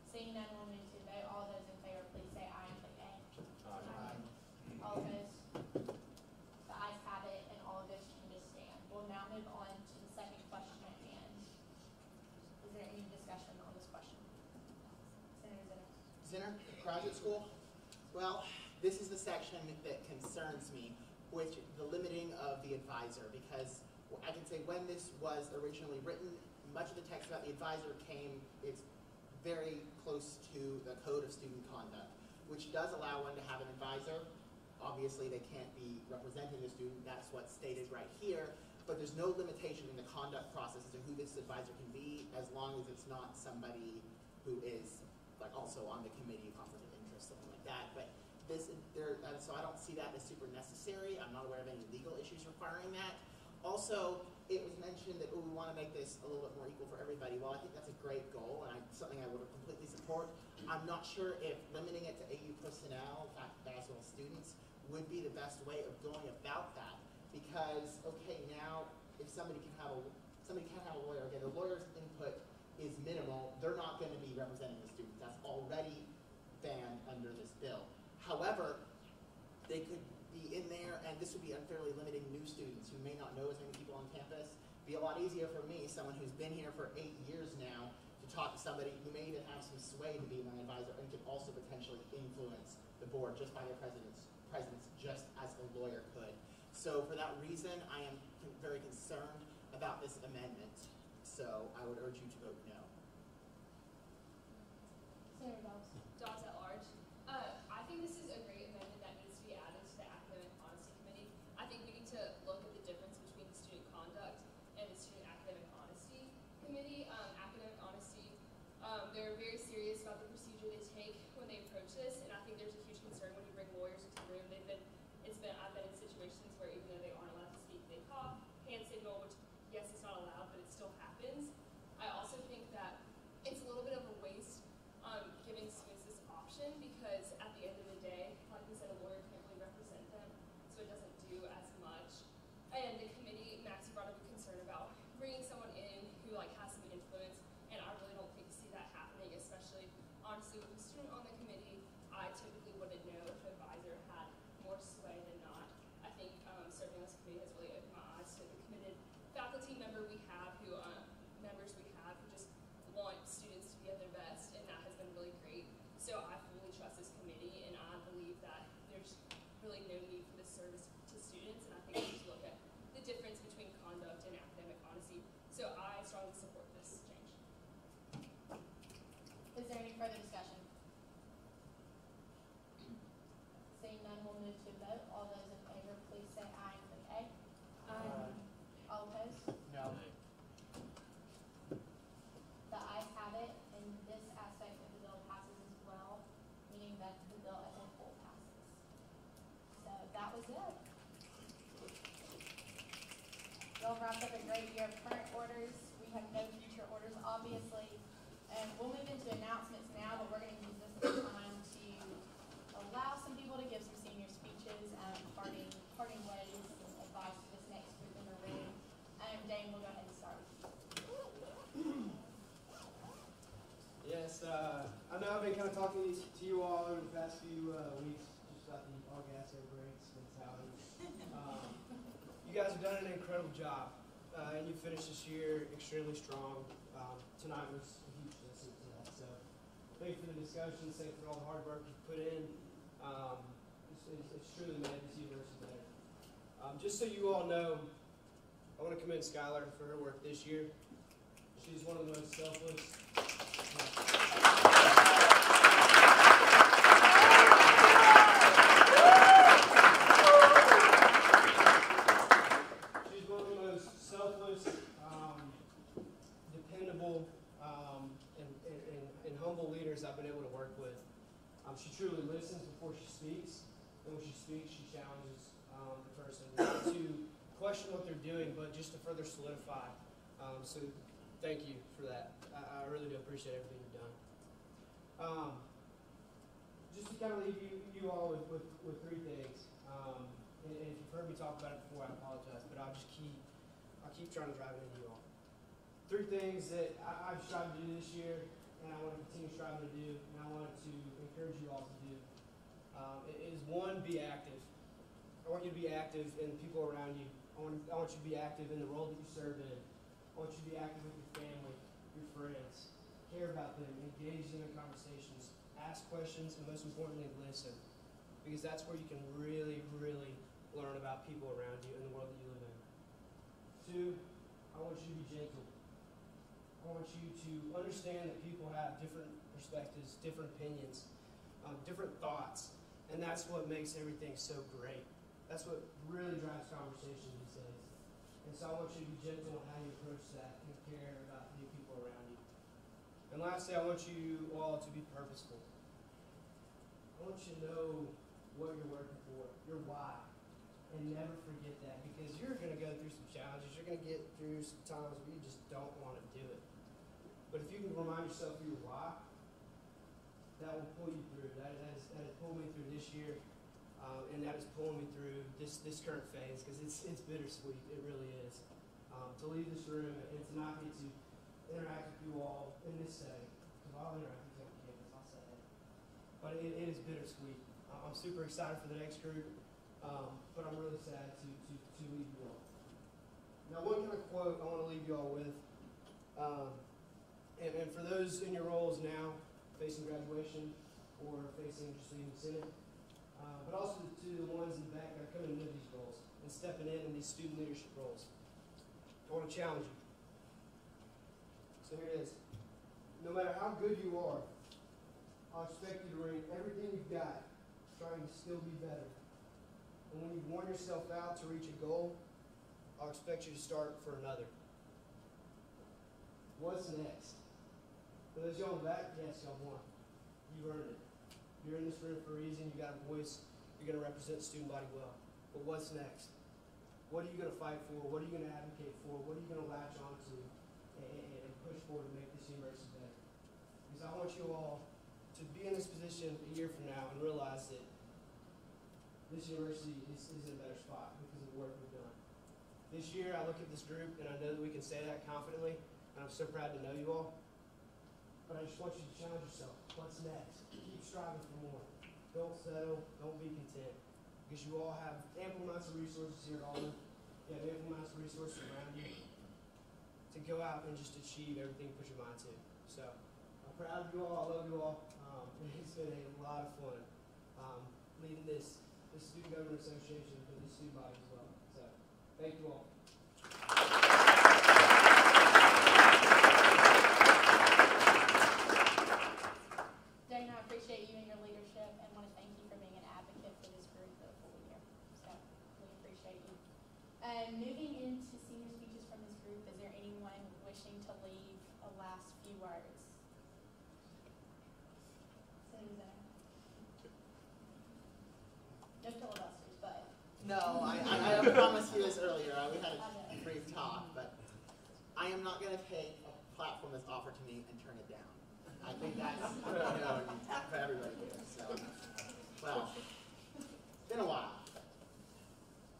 Seeing none, we'll move to vote. All those in favor, please say aye and click A. Aye. All opposed? The ayes have it, and all of those changes stand. We'll now move on to the second question at hand. Is there any discussion on this question? Senator Zinner. Zinner, graduate school. Well, this is the section that concerns me, which the limiting of the advisor, because I can say when this was originally written, much of the text about the advisor it's very close to the Code of Student Conduct, which does allow one to have an advisor. Obviously, they can't be representing the student. That's what's stated right here. But there's no limitation in the conduct process as to who this advisor can be, as long as it's not somebody who is like also on the committee, conflict of interest, something like that. But so I don't see that as super necessary. I'm not aware of any legal issues requiring that. Also, it was mentioned that we want to make this a little bit more equal for everybody. Well, I think that's a great goal, and something I would completely support. I'm not sure if limiting it to AU personnel, faculty as well as students, would be the best way of going about that. Because, okay, now if somebody can have a lawyer, again, the lawyer's input is minimal. They're not going to be representing the students. That's already banned under this bill. However, they could be in there, and this would be unfairly limiting new students who may not know as many people on campus. It'd be a lot easier for me, someone who's been here for 8 years now, to talk to somebody who may even have some sway to be my advisor and could also potentially influence the board just by their presence just as a lawyer could. So for that reason, I am very concerned about this amendment. So I would urge you to vote no. Senator Dobbs. Dogs at large. I think this is a great amendment that needs to be added to the Academic Honesty Committee. I think we need to look at the difference between the Student Conduct and the Student Academic Honesty Committee. Academic Honesty, they're very serious about the procedure they take when they approach this, and I think there's a huge concern when you bring lawyers into the room. I've been in situations where even though they aren't allowed to speak, they cough, hand signal, which yes, it's not allowed, but it still happens. I also think that it's a little bit of a waste giving students this option, because at the end of the day, like we said, a lawyer can't really represent them, so it doesn't do as much. And the committee, Maxie brought up a concern about bringing someone in who has some influence, and I really don't think see that happening, especially honestly with a student on the committee. I typically wouldn't know if an advisor had more sway than not. I think serving on this committee has really opened my eyes to the committed faculty members we have who just want students to be at their best, and that has been really great. So I fully trust this committee, and I believe that there's really no need for this service to students, and I think we need to look at the difference between conduct and academic honesty. So I strongly support this change. Is there any further discussion? Seeing none, we'll move to vote. All those in favor, please say aye and click A. Aye. All opposed? No. The ayes have it, and this aspect of the bill passes as well, meaning that the bill as a whole passes. So that was it. Y'all wrapped up a great year of current orders. We have no future orders, obviously. And we'll move into announcements now, but we're going to use this as a time to allow some people to give some senior speeches and parting ways and advice to this next group in the room. Dane, we'll go ahead and start with you. Yes, I know I've been kind of talking to you all over the past few weeks just about the all gas air brakes mentality. You guys have done an incredible job, and you finished this year extremely strong. Tonight was a huge testament to that. So thank you for the discussion, thank you for all the hard work you've put in. It's truly made this university better. Just so you all know, I want to commend Skylar for her work this year. She's one of the most selfless. She's one of the most selfless, dependable, and humble leaders I've been able to work with. She truly listens before she speaks, and when she speaks, she challenges the person not to question what they're doing, but just to further solidify. So thank you for that. I really do appreciate everything you've done. Just to kind of leave you all with three things. And if you've heard me talk about it before, I apologize, but I'll keep trying to drive it into you all. 3 things that I've strived to do this year, and I want to continue striving to do, and I wanted to encourage you all to do, is 1, be active. I want you to be active in the people around you. I want you to be active in the role that you serve in. I want you to be active with your family, your friends. Care about them, engage them in conversations, ask questions, and most importantly, listen. Because that's where you can really, really learn about people around you and the world that you live in. 2, I want you to be gentle. I want you to understand that people have different perspectives, different opinions, different thoughts, and that's what makes everything so great. That's what really drives conversation these days. And so I want you to be gentle in how you approach that and care about the people around you. And lastly, I want you all to be purposeful. I want you to know what you're working for, your why, and never forget that, because you're going to go through some challenges. You're going to get through some times where you just don't want to do it. But if you can remind yourself of your why, that will pull you through. That has pulled me through this year, and that is pulling me through this current phase, because it's bittersweet. It really is. To leave this room and to not get to interact with you all in this setting, because I'll interact with you on campus, I'll say it. But it is bittersweet. I'm super excited for the next group, but I'm really sad to leave you all. Now, one kind of quote I want to leave you all with, and for those in your roles now, facing graduation or facing just leaving Senate, but also to the ones in the back that are coming into these roles and stepping in these student leadership roles. I want to challenge you. So here it is. No matter how good you are, I'll expect you to bring everything you've got, trying to still be better. And when you've worn yourself out to reach a goal, I'll expect you to start for another. What's next? For those of y'all in the back, yes, y'all won. You've earned it. You're in this room for a reason. You got a voice. You're going to represent the student body well. But what's next? What are you going to fight for? What are you going to advocate for? What are you going to latch onto and push forward to make this university better? Because I want you all to be in this position a year from now and realize that this university is in a better spot because of the work we've done. This year, I look at this group, and I know that we can say that confidently, and I'm so proud to know you all. But I just want you to challenge yourself. What's next? Keep striving for more. Don't settle. Don't be content. Because you all have ample amounts of resources here at Auburn. You have ample amounts of resources around you to go out and just achieve everything you put your mind to. So, I'm proud of you all. I love you all. It's been a lot of fun leading this Student Government Association for this student body as well. So, thank you all. Dana, I appreciate you and your leadership and want to thank you for being an advocate for this group for the full year. So, we appreciate you. Moving into senior speeches from this group, is there anyone wishing to leave a last few words? Senator Zenner. No filibusters, but. No, I promised you this earlier. We had a brief talk, but I am not going to take a platform that's offered to me and turn it down. I think that's known for everybody here. So, well, it's been a while.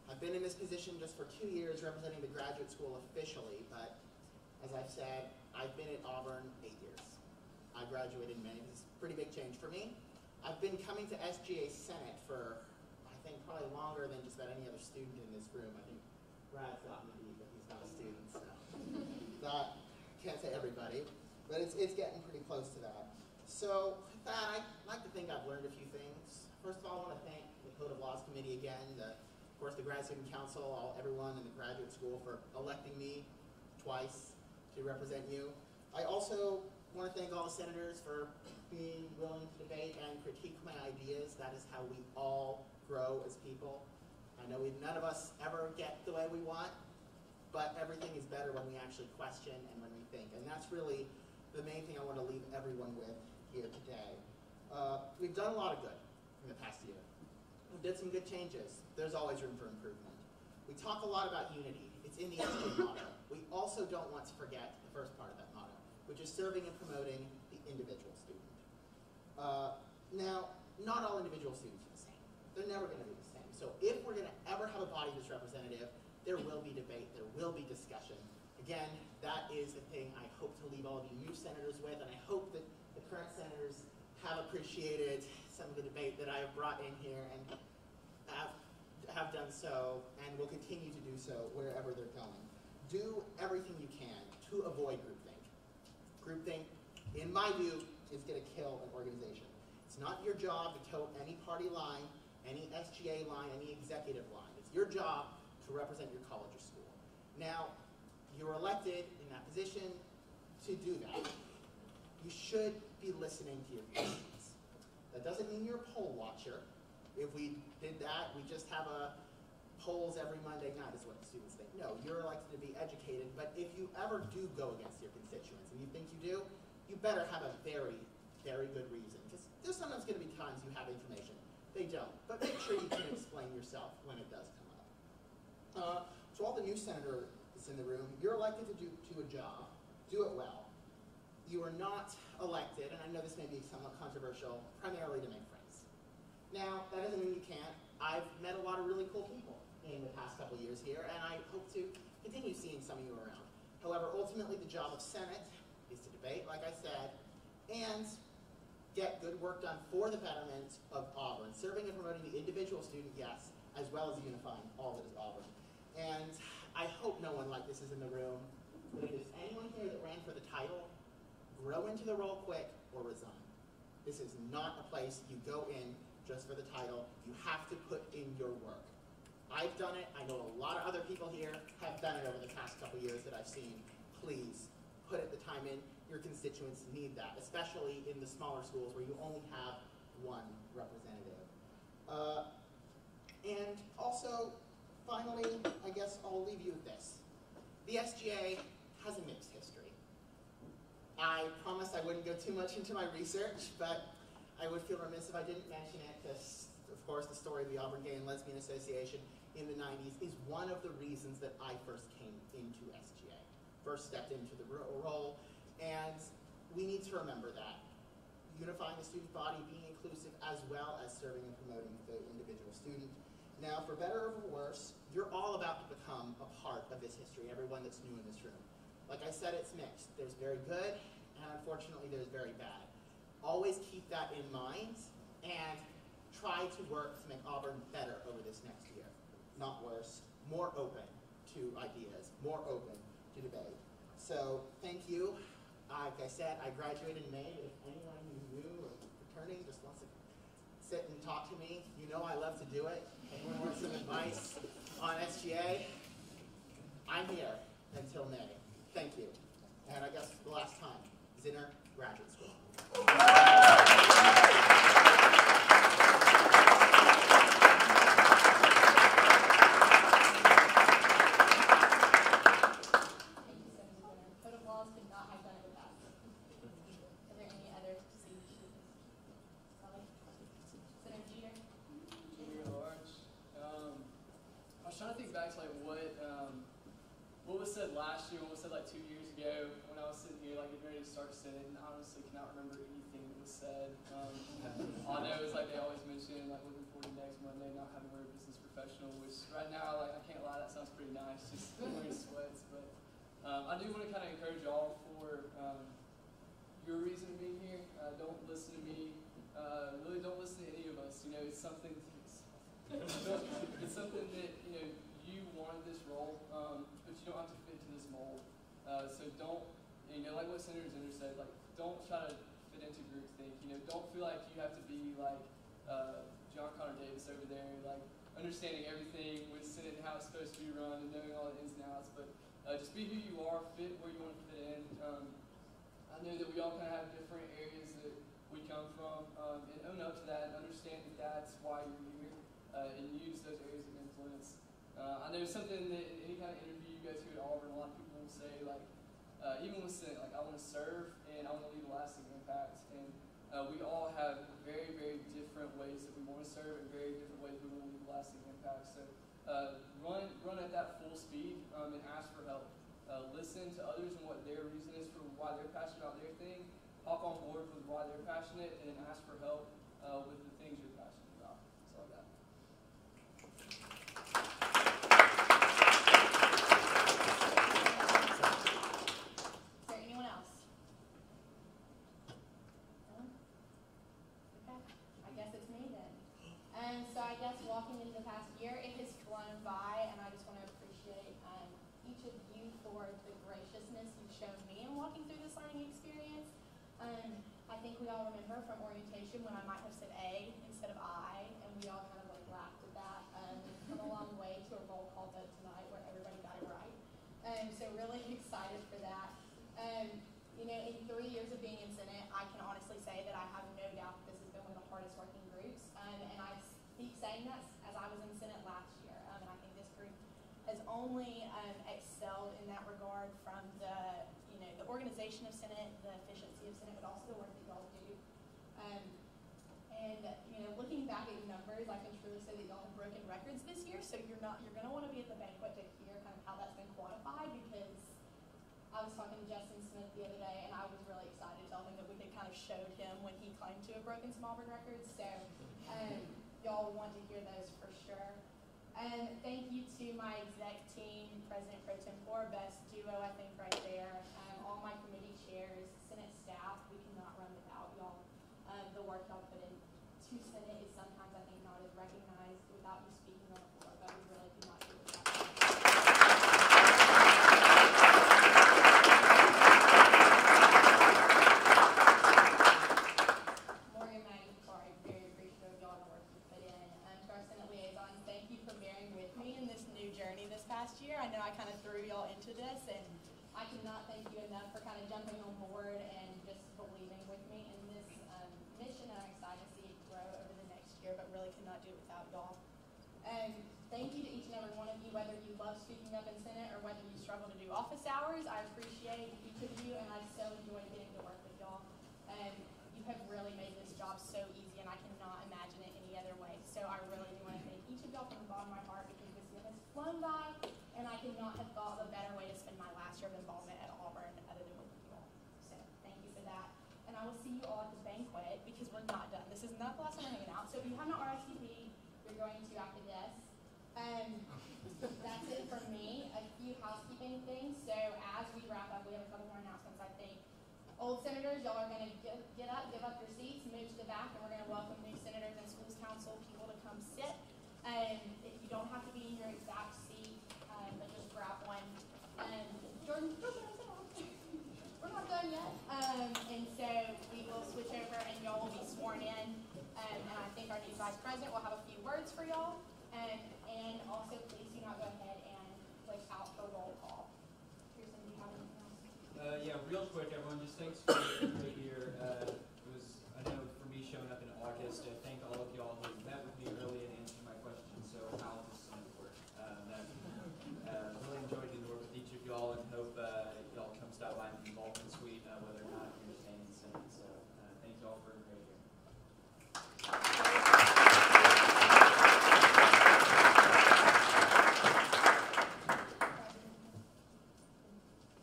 I've been in this position just for 2 years representing the graduate school officially, but as I've said, I've been at Auburn 8 years. I graduated in May. This is a pretty big change for me. I've been coming to SGA Senate for, I think, probably longer than just about any other student in this room. I think Brad's gotten to be, but he's not a student, so that can't say everybody, but it's getting pretty close to that. So with that, I'd like to think I've learned a few things. First of all, I want to thank the Code of Laws Committee again, of course the Grad Student Council, everyone in the graduate school for electing me twice to represent you. I also want to thank all the senators for being willing to debate and critique my ideas. That is how we all grow as people. I know none of us ever get the way we want, but everything is better when we actually question and when we think. And that's really the main thing I want to leave everyone with here today. We've done a lot of good in the past year. We did some good changes. There's always room for improvement. We talk a lot about unity. It's in the SGA motto. We also don't want to forget the first part of that motto, which is serving and promoting the individual student. Now, not all individual students are the same. They're never going to be the same. So if we're going to ever have a body that's representative, there will be debate, there will be discussion. Again, that is the thing I hope to leave all of you new senators with, and I hope that the current senators have appreciated some of the debate that I have brought in here and have done so and will continue to do so wherever they're going. Do everything you can to avoid groupthink. Groupthink, in my view, is going to kill an organization. It's not your job to toe any party line, any SGA line, any executive line. It's your job to represent your college or school. Now, you were elected in that position to do that. You should be listening to your constituents. That doesn't mean you're a poll watcher. If we did that, we just have polls every Monday night is what the students think. No, you're elected to be educated, but if you ever do go against your constituents, and you think you do, you better have a very, very good reason. Because there's sometimes going to be times you have information. They don't. But make sure you can explain yourself when it does come up. So all the new senators in the room, you're elected to do a job. Do it well. You are not elected, and I know this may be somewhat controversial, primarily to make friends. Now, that doesn't mean you can't. I've met a lot of really cool people in the past couple years here, and I hope to continue seeing some of you around. However, ultimately the job of Senate is to debate, like I said, and get good work done for the betterment of Auburn, serving and promoting the individual student, yes, as well as unifying all that is Auburn. And I hope no one like this is in the room, but if there's anyone here that ran for the title, grow into the role quick or resign. This is not a place you go in just for the title. You have to put in your work. I've done it. I know a lot of other people here have done it over the past couple years that I've seen. Please put the time in. Your constituents need that, especially in the smaller schools where you only have one representative. And also, finally, I guess I'll leave you with this. The SGA has a mixed history. I promised I wouldn't go too much into my research, but I would feel remiss if I didn't mention it, because, of course, the story of the Auburn Gay and Lesbian Association in the 90s is one of the reasons that I first came into SGA, first stepped into the role, and we need to remember that. Unifying the student body, being inclusive, as well as serving and promoting the individual student. Now, for better or for worse, you're all about to become a part of this history, everyone that's new in this room. Like I said, it's mixed. There's very good, and unfortunately, there's very bad. Always keep that in mind, and try to work to make Auburn better over this next year. Not worse, more open to ideas, more open to debate. So, thank you. Like I said, I graduated in May. If anyone who's new or returning just wants to sit and talk to me, you know I love to do it. Anyone wants some advice on SGA, I'm here until May. Thank you. And I guess the last time, Zinner Graduate School. What was said last year, what was said like 2 years ago when I was sitting here like getting ready to start Senate, and I honestly cannot remember anything that was said. All I know is like they always mention like looking forward to next Monday, not having to wear a business professional, which right now, like I can't lie, that sounds pretty nice, just wearing sweats. But I do want to kind of encourage y'all for your reason to be here. Don't listen to me. Really don't listen to any of us. You know, it's something it's something that, you know, you wanted this role, but you don't have to fit into this mold. So don't, you know, like what Senator Zinner said, like, don't try to fit into groupthink. You know, don't feel like you have to be like John Connor Davis over there, like understanding everything with Senate and how it's supposed to be run and knowing all the ins and outs. But just be who you are, fit where you want to fit in. I know that we all kind of have different areas that we come from, and own up to that and understand that that's why you're here, and use those areas of influence. I know something that in any kind of interview you go to at Auburn, a lot of people will say, like, even with Senate, like, I want to serve and I want to leave a lasting impact. And we all have very, very different ways that we want to serve and very different ways we want to leave a lasting impact. So run at that full speed and ask for help. Listen to others and what their reason is for why they're passionate about their thing. Hop on board with why they're passionate, and then ask for help with the things you're passionate about. That's all I got. think we all remember from orientation when I might have said A instead of I, and we all kind of like laughed at that. We've come a long way to a roll call vote tonight where everybody got it right. So really excited for that. You know, in 3 years of being in Senate, I can honestly say that I have no doubt that this has been one of the hardest working groups. And I keep saying that as I was in Senate last year. And I think this group has only excelled in that regard from the, you know, the organization of Senate, the efficiency of Senate, but also the work that y'all do. And you know, looking back at numbers, I can truly say that y'all have broken records this year. So you're gonna want to be at the banquet to hear kind of how that's been quantified, because I was talking to Justin Smith the other day, and I was really excited to tell him that we had kind of showed him when he claimed to have broken some Auburn records. So y'all want to hear those for sure. Thank you to my exec team, President Pro Tempore, best duo I think right there. All my committee chairs, Senate staff, we cannot run without y'all. The work y'all put into Senate is sometimes I think not as recognized without you speaking on the floor, but we really cannot do without y'all. I know I kind of threw y'all into this, and I cannot thank you enough for kind of jumping on board and just believing with me in this mission, and I'm excited to see it grow over the next year, but really cannot do it without y'all. Thank you to each and every one of you, whether you love speaking up in Senate or whether you struggle to do office hours. I appreciate each of you, and I so enjoy getting to work with y'all. You have really made this job so easy, and I cannot imagine it any other way. So I really do want to thank each of y'all from the bottom of my heart, because this year has flown by. And I could not have thought of a better way to spend my last year of involvement at Auburn other than with you all. So thank you for that. And I will see you all at the banquet, because we're not done. This is not the last time we're hanging out. So if you have not RSVP, you're going to after this. That's it from me. A few housekeeping things. So as we wrap up, we have a couple more announcements, I think. Old senators, y'all are going to get up, give up your seats, move to the back, and we're going to welcome new senators and schools council people to come sit. If you don't have to be in your exact seat, but just grab one. Jordan, we're not done yet. And so we will switch over, and y'all will be sworn in. And I think our new vice president will have a few words for y'all. And also, please do not go ahead and click out for roll call. Kirsten, do you have anything else? Yeah, real quick, everyone, just thanks for a great year. It was, I know for me showing up in August, I thank all of y'all who met with me early and answered my questions. So how does Senate work? Really enjoyed getting to work with each of y'all, and hope y'all come stop by and be involved in the suite, whether or not you're staying in the Senate. So thank y'all for a great year.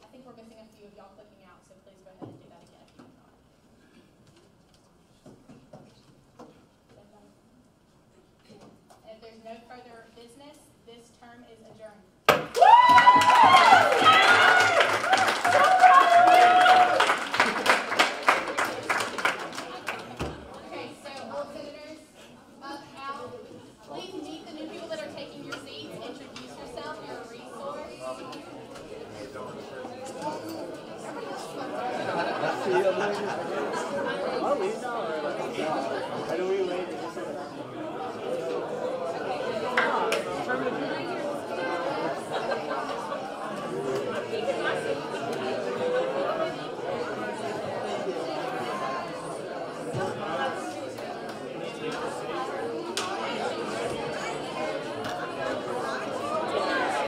I think we're missing a few of y'all clicking out, so please go ahead and do that again if you have not. If there's no further business, this term is adjourned. Okay, so old senators, up, out. Please meet the new people that are taking your seats. Introduce